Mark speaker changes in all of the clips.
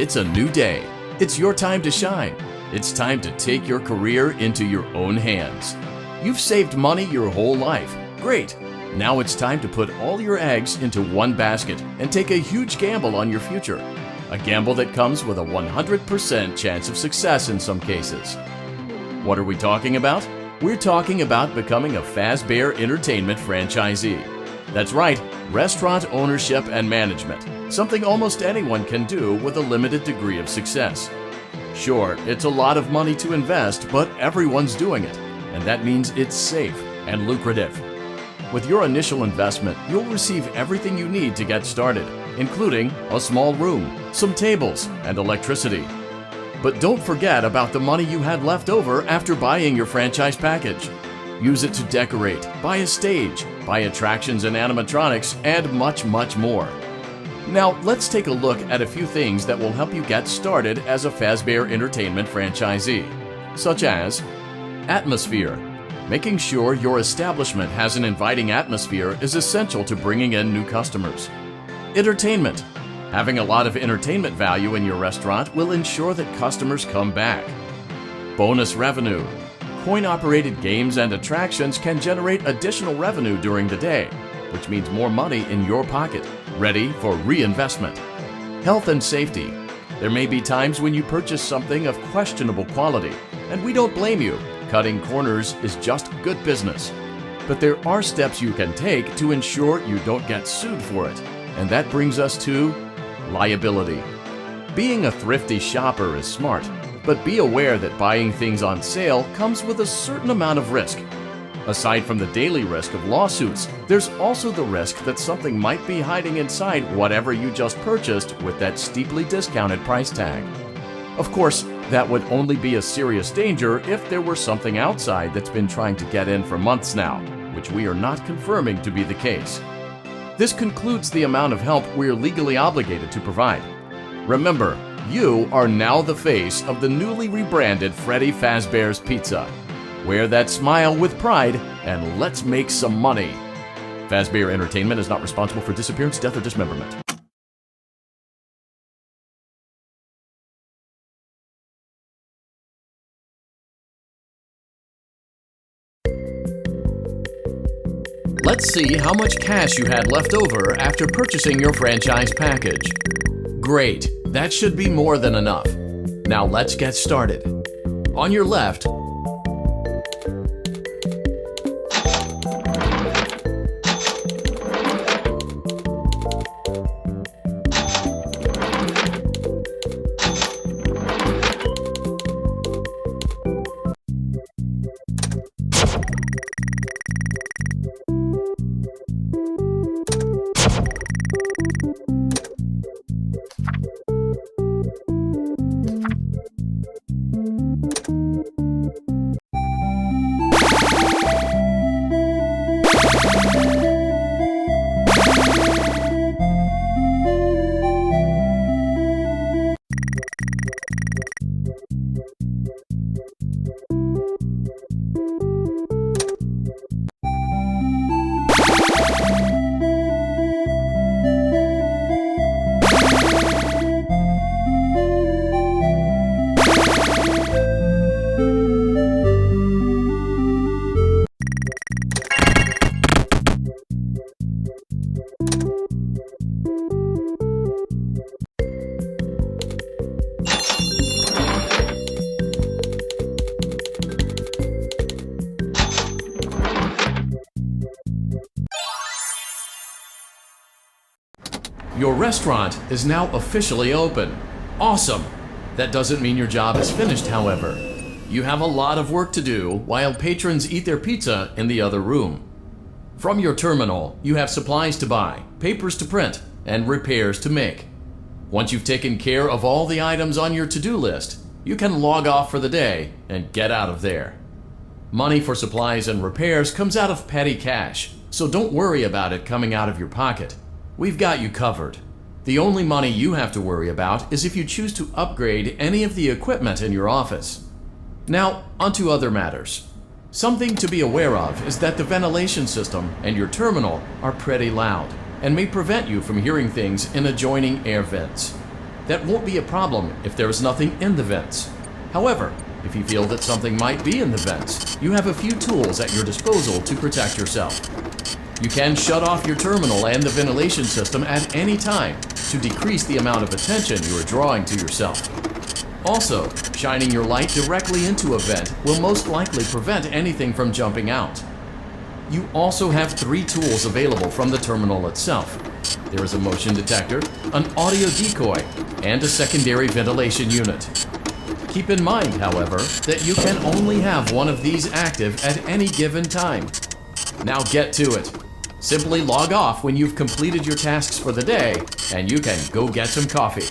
Speaker 1: It's a new day. It's your time to shine. It's time to take your career into your own hands. You've saved money your whole life. Great. Now it's time to put all your eggs into one basket and take a huge gamble on your future. A gamble that comes with a 100% chance of success in some cases. What are we talking about? We're talking about becoming a Fazbear Entertainment franchisee. That's right, restaurant ownership and management, something almost anyone can do with a limited degree of success. Sure, it's a lot of money to invest, but everyone's doing it, and that means it's safe and lucrative. With your initial investment, you'll receive everything you need to get started, including a small room, some tables, and electricity. But don't forget about the money you had left over after buying your franchise package. Use it to decorate, buy a stage, buy attractions and animatronics, and much, much more. Now, let's take a look at a few things that will help you get started as a Fazbear Entertainment franchisee, such as atmosphere. Making sure your establishment has an inviting atmosphere is essential to bringing in new customers. Entertainment. Having a lot of entertainment value in your restaurant will ensure that customers come back. Bonus revenue. Coin-operated games and attractions can generate additional revenue during the day, which means more money in your pocket, ready for reinvestment. Health and safety. There may be times when you purchase something of questionable quality, and we don't blame you. Cutting corners is just good business. But there are steps you can take to ensure you don't get sued for it, and that brings us to liability. Being a thrifty shopper is smart, but be aware that buying things on sale comes with a certain amount of risk. Aside from the daily risk of lawsuits, there's also the risk that something might be hiding inside whatever you just purchased with that steeply discounted price tag. Of course, that would only be a serious danger if there were something outside that's been trying to get in for months now, which we are not confirming to be the case. This concludes the amount of help we're legally obligated to provide. Remember, you are now the face of the newly rebranded Freddy Fazbear's Pizza. Wear that smile with pride and let's make some money. Fazbear Entertainment is not responsible for disappearance, death, or dismemberment. Let's see how much cash you had left over after purchasing your franchise package. Great, that should be more than enough. Now let's get started. On your left, your restaurant is now officially open. Awesome! That doesn't mean your job is finished, however. You have a lot of work to do while patrons eat their pizza in the other room. From your terminal, you have supplies to buy, papers to print, and repairs to make. Once you've taken care of all the items on your to-do list, you can log off for the day and get out of there. Money for supplies and repairs comes out of petty cash, so don't worry about it coming out of your pocket. We've got you covered. The only money you have to worry about is if you choose to upgrade any of the equipment in your office. Now, onto other matters. Something to be aware of is that the ventilation system and your terminal are pretty loud and may prevent you from hearing things in adjoining air vents. That won't be a problem if there is nothing in the vents. However, if you feel that something might be in the vents, you have a few tools at your disposal to protect yourself. You can shut off your terminal and the ventilation system at any time to decrease the amount of attention you are drawing to yourself. Also, shining your light directly into a vent will most likely prevent anything from jumping out. You also have 3 tools available from the terminal itself. There is a motion detector, an audio decoy, and a secondary ventilation unit. Keep in mind, however, that you can only have one of these active at any given time. Now get to it. Simply log off when you've completed your tasks for the day, and you can go get some coffee.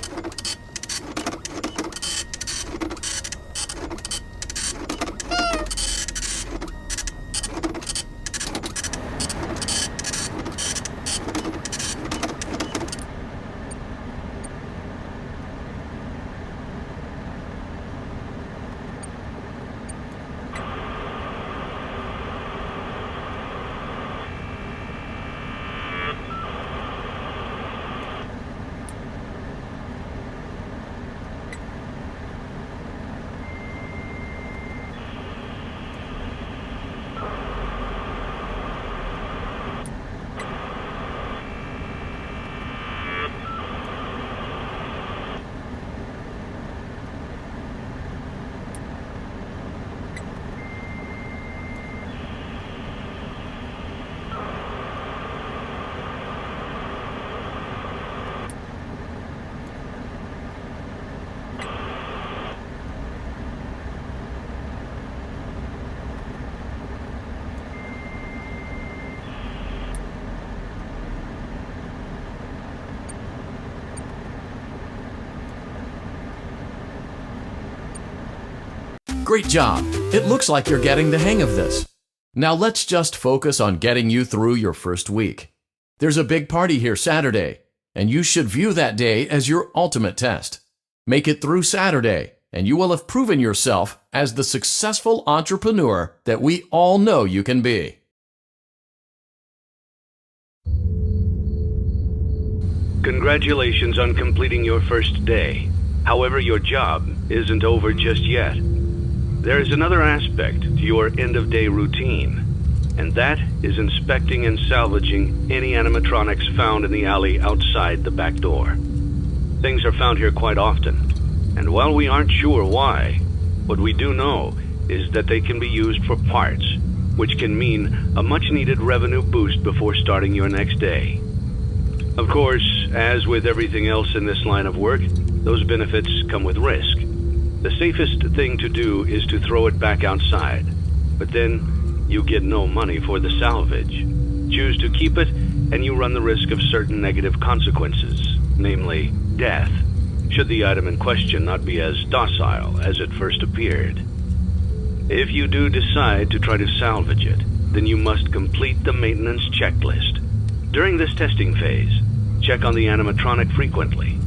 Speaker 1: Great job! It looks like you're getting the hang of this. Now let's just focus on getting you through your first week. There's a big party here Saturday, and you should view that day as your ultimate test. Make it through Saturday, and you will have proven yourself as the successful entrepreneur that we all know you can be.
Speaker 2: Congratulations on completing your first day. However, your job isn't over just yet. There is another aspect to your end-of-day routine, and that is inspecting and salvaging any animatronics found in the alley outside the back door. Things are found here quite often, and while we aren't sure why, what we do know is that they can be used for parts, which can mean a much-needed revenue boost before starting your next day. Of course, as with everything else in this line of work, those benefits come with risk. The safest thing to do is to throw it back outside, but then you get no money for the salvage. Choose to keep it, and you run the risk of certain negative consequences, namely death, should the item in question not be as docile as it first appeared. If you do decide to try to salvage it, then you must complete the maintenance checklist. During this testing phase, check on the animatronic frequently.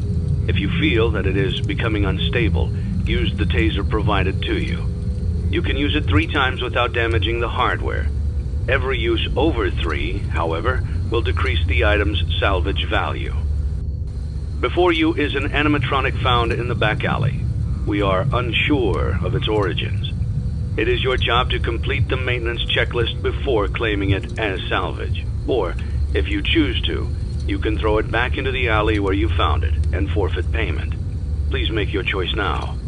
Speaker 2: If you feel that it is becoming unstable, use the taser provided to you. You can use it 3 times without damaging the hardware. Every use over 3, however, will decrease the item's salvage value. Before you is an animatronic found in the back alley. We are unsure of its origins. It is your job to complete the maintenance checklist before claiming it as salvage. Or, if you choose to, you can throw it back into the alley where you found it and forfeit payment. Please make your choice now.